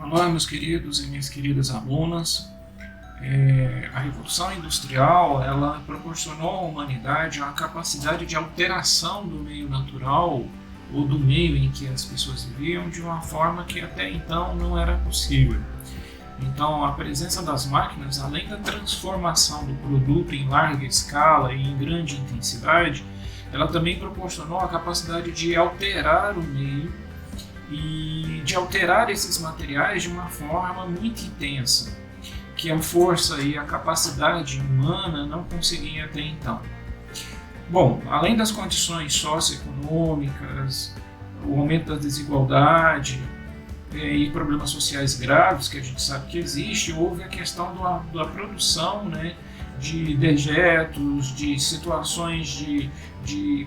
Olá, meus queridos e minhas queridas alunas. A Revolução Industrial ela proporcionou à humanidade a capacidade de alteração do meio natural ou do meio em que as pessoas viviam de uma forma que até então não era possível. Então, a presença das máquinas, além da transformação do produto em larga escala e em grande intensidade, ela também proporcionou a capacidade de alterar o meio e de alterar esses materiais de uma forma muito intensa, que a força e a capacidade humana não conseguiam até então. Bom, além das condições socioeconômicas, o aumento da desigualdade e problemas sociais graves que a gente sabe que existe, houve a questão da produção, né, de dejetos, de situações de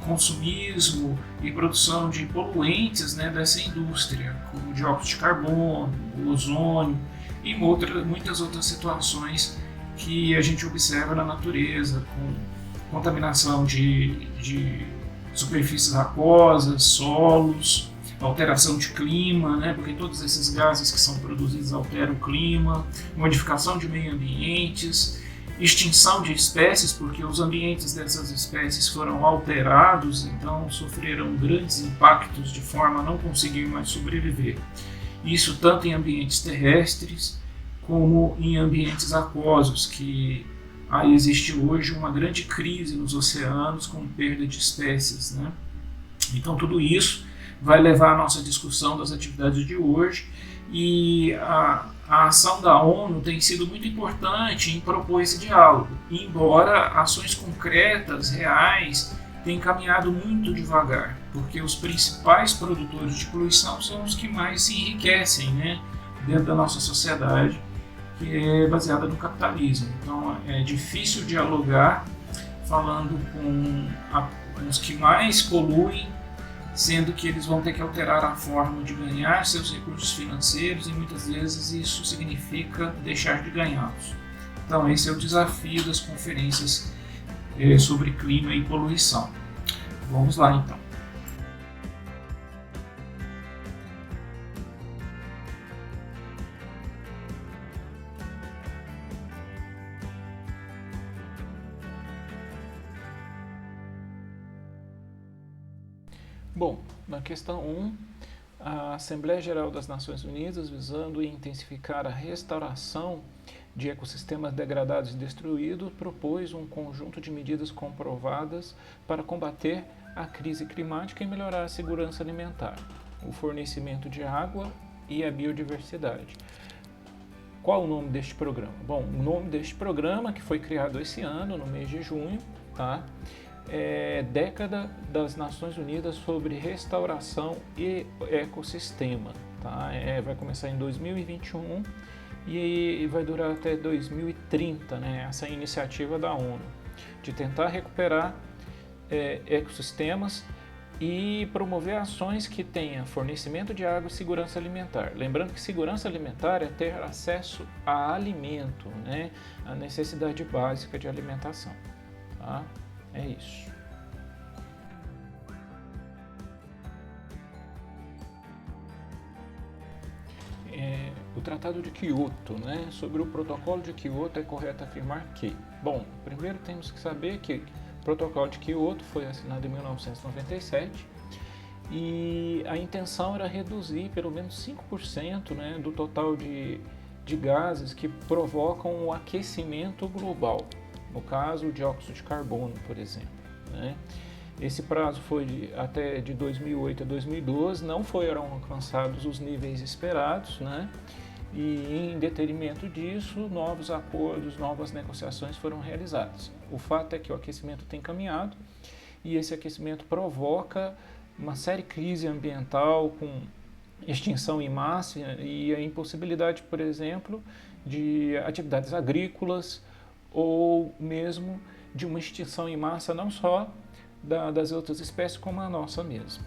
consumismo e produção de poluentes, né, dessa indústria, como o dióxido de carbono, o ozônio e muitas outras situações que a gente observa na natureza, com contaminação de superfícies aquosas, solos, alteração de clima, né, porque todos esses gases que são produzidos alteram o clima, modificação de meio ambientes, extinção de espécies, porque os ambientes dessas espécies foram alterados, então sofreram grandes impactos de forma a não conseguir mais sobreviver. Isso tanto em ambientes terrestres como em ambientes aquosos, que existe hoje uma grande crise nos oceanos com perda de espécies, né? Então tudo isso vai levar a nossa discussão das atividades de hoje, e a ação da ONU tem sido muito importante em propor esse diálogo, embora ações concretas, reais, tenham caminhado muito devagar, porque os principais produtores de poluição são os que mais se enriquecem, né, dentro da nossa sociedade, que é baseada no capitalismo. Então é difícil dialogar falando com os que mais poluem, sendo que eles vão ter que alterar a forma de ganhar seus recursos financeiros e muitas vezes isso significa deixar de ganhá-los. Então esse é o desafio das conferências sobre clima e poluição. Vamos lá então. Bom, na questão 1, a Assembleia Geral das Nações Unidas, visando intensificar a restauração de ecossistemas degradados e destruídos, propôs um conjunto de medidas comprovadas para combater a crise climática e melhorar a segurança alimentar, o fornecimento de água e a biodiversidade. Qual o nome deste programa? Bom, o nome deste programa, que foi criado esse ano, no mês de junho, tá? Década das Nações Unidas sobre Restauração e Ecossistema. Tá? Vai começar em 2021 e vai durar até 2030, né? Essa iniciativa da ONU, de tentar recuperar ecossistemas e promover ações que tenham fornecimento de água e segurança alimentar. Lembrando que segurança alimentar é ter acesso a alimento, né? A necessidade básica de alimentação. Tá? É isso. O Tratado de Kyoto, né? Sobre o Protocolo de Kyoto, é correto afirmar que, bom, primeiro temos que saber que o Protocolo de Kyoto foi assinado em 1997 e a intenção era reduzir pelo menos 5%, né, do total de gases que provocam o aquecimento global. No caso, o dióxido de carbono, por exemplo, né? Esse prazo foi até de 2008 a 2012, não foram alcançados os níveis esperados, né? E em detrimento disso, novos acordos, novas negociações foram realizadas. O fato é que o aquecimento tem caminhado e esse aquecimento provoca uma séria crise ambiental com extinção em massa e a impossibilidade, por exemplo, de atividades agrícolas, ou mesmo de uma extinção em massa não só das outras espécies, como a nossa mesma.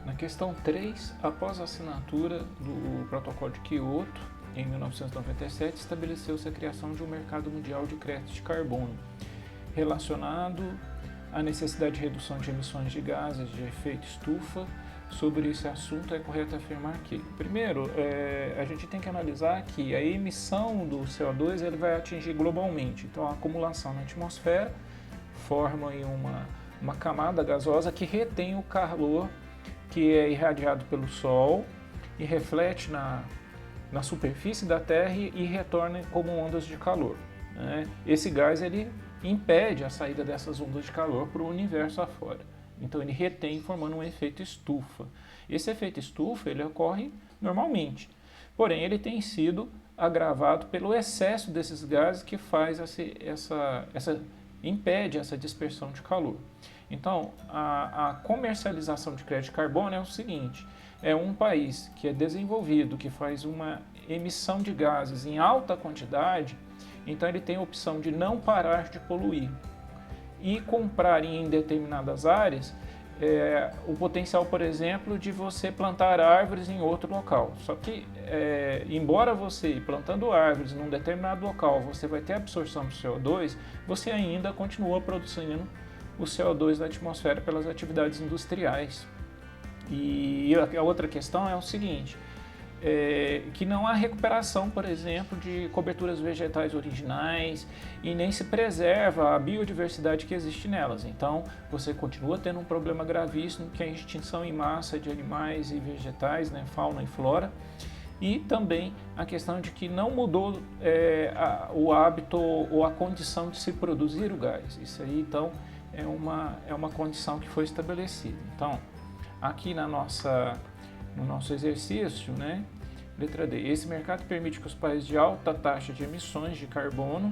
Na questão 3, após a assinatura do Protocolo de Kyoto, em 1997, estabeleceu-se a criação de um mercado mundial de créditos de carbono, relacionado a necessidade de redução de emissões de gases de efeito estufa. Sobre esse assunto, é correto afirmar que, primeiro, a gente tem que analisar que a emissão do CO2 ele vai atingir globalmente. Então, a acumulação na atmosfera forma aí uma camada gasosa que retém o calor que é irradiado pelo Sol e reflete na superfície da Terra e retorna como ondas de calor, né? Esse gás ele impede a saída dessas ondas de calor para o universo afora. Então ele retém formando um efeito estufa. Esse efeito estufa ele ocorre normalmente, porém ele tem sido agravado pelo excesso desses gases que faz impede essa dispersão de calor. Então a comercialização de crédito de carbono é o seguinte: é um país que é desenvolvido, que faz uma emissão de gases em alta quantidade, então ele tem a opção de não parar de poluir e comprar em determinadas áreas o potencial, por exemplo, de você plantar árvores em outro local. Só que, embora você plantando árvores num determinado local, você vai ter absorção de CO2, você ainda continua produzindo o CO2 da atmosfera pelas atividades industriais. E a outra questão é o seguinte: que não há recuperação, por exemplo, de coberturas vegetais originais e nem se preserva a biodiversidade que existe nelas. Então, você continua tendo um problema gravíssimo, que é a extinção em massa de animais e vegetais, né, fauna e flora, e também a questão de que não mudou o hábito ou a condição de se produzir o gás. Isso aí, então, é uma condição que foi estabelecida. Então, aqui no nosso exercício, né? Letra D. Esse mercado permite que os países de alta taxa de emissões de carbono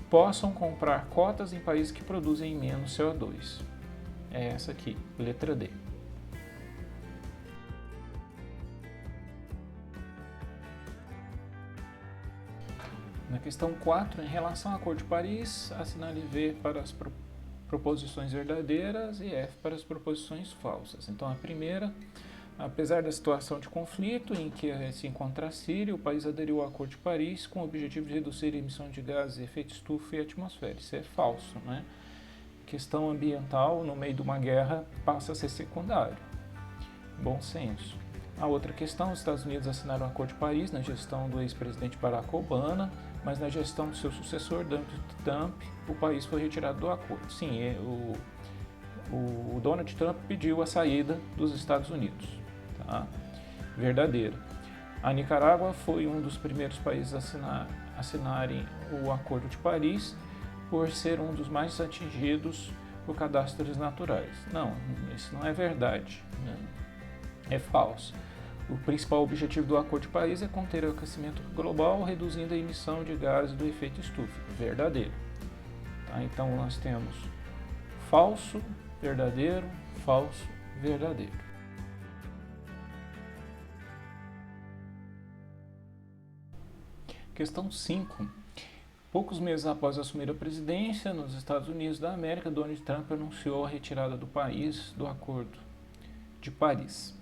possam comprar cotas em países que produzem menos CO2. É essa aqui, letra D. Na questão 4, em relação ao Acordo de Paris, assinale V para as proposições verdadeiras e F para as proposições falsas. Então, a primeira: apesar da situação de conflito em que se encontra a Síria, o país aderiu ao Acordo de Paris com o objetivo de reduzir a emissão de gases de efeito estufa e atmosfera. Isso é falso, né? Questão ambiental no meio de uma guerra passa a ser secundário. Bom senso. A outra questão: os Estados Unidos assinaram o Acordo de Paris na gestão do ex-presidente Barack Obama, mas na gestão do seu sucessor, Donald Trump, o país foi retirado do acordo. Sim, o Donald Trump pediu a saída dos Estados Unidos. Tá? Verdadeiro. A Nicarágua foi um dos primeiros países a assinarem o Acordo de Paris por ser um dos mais atingidos por catástrofes naturais. Não, isso não é verdade, né? É falso. O principal objetivo do Acordo de Paris é conter o aquecimento global, reduzindo a emissão de gases do efeito estufa. Verdadeiro. Tá? Então nós temos falso, verdadeiro, falso, verdadeiro. Questão 5. Poucos meses após assumir a presidência nos Estados Unidos da América, Donald Trump anunciou a retirada do país do Acordo de Paris.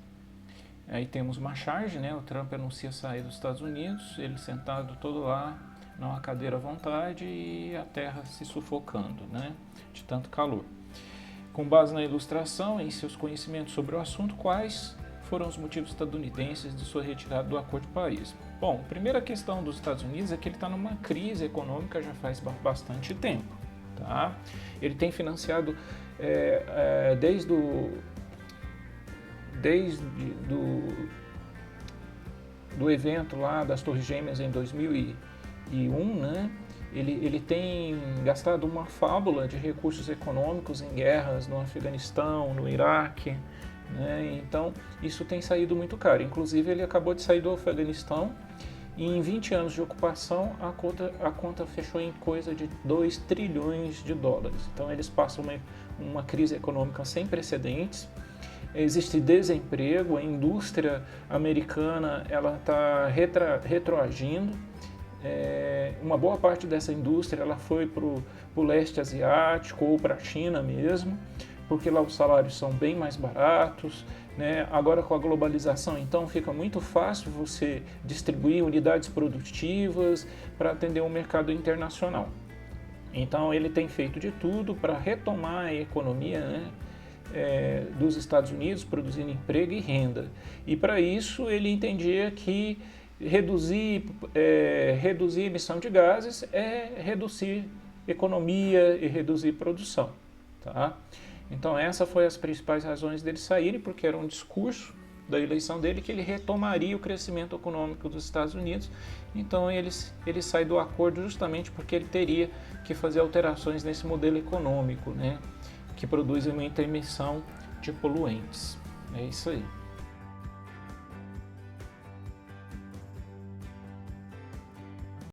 Aí temos uma charge, né? O Trump anuncia sair dos Estados Unidos, ele sentado todo lá, numa cadeira à vontade e a terra se sufocando, né? De tanto calor. Com base na ilustração, em seus conhecimentos sobre o assunto, quais foram os motivos estadunidenses de sua retirada do Acordo de Paris? Bom, a primeira questão dos Estados Unidos é que ele está numa crise econômica já faz bastante tempo. Tá? Ele tem financiado desde do evento lá das Torres Gêmeas em 2001, né? Ele tem gastado uma fábula de recursos econômicos em guerras no Afeganistão, no Iraque, né? Então isso tem saído muito caro. Inclusive ele acabou de sair do Afeganistão e em 20 anos de ocupação a conta fechou em coisa de 2 trilhões de dólares. Então eles passam uma crise econômica sem precedentes. Existe desemprego, a indústria americana ela está retroagindo. Uma boa parte dessa indústria ela foi para o leste asiático ou para a China mesmo, porque lá os salários são bem mais baratos, né? Agora com a globalização, então fica muito fácil você distribuir unidades produtivas para atender o mercado internacional. Então ele tem feito de tudo para retomar a economia, né, dos Estados Unidos, produzindo emprego e renda. E para isso ele entendia que reduzir emissão de gases é reduzir economia e reduzir produção. Tá? Então essa foi as principais razões dele saírem, porque era um discurso da eleição dele que ele retomaria o crescimento econômico dos Estados Unidos. Então ele sai do acordo justamente porque ele teria que fazer alterações nesse modelo econômico, né, que produz muita emissão de poluentes. É isso aí.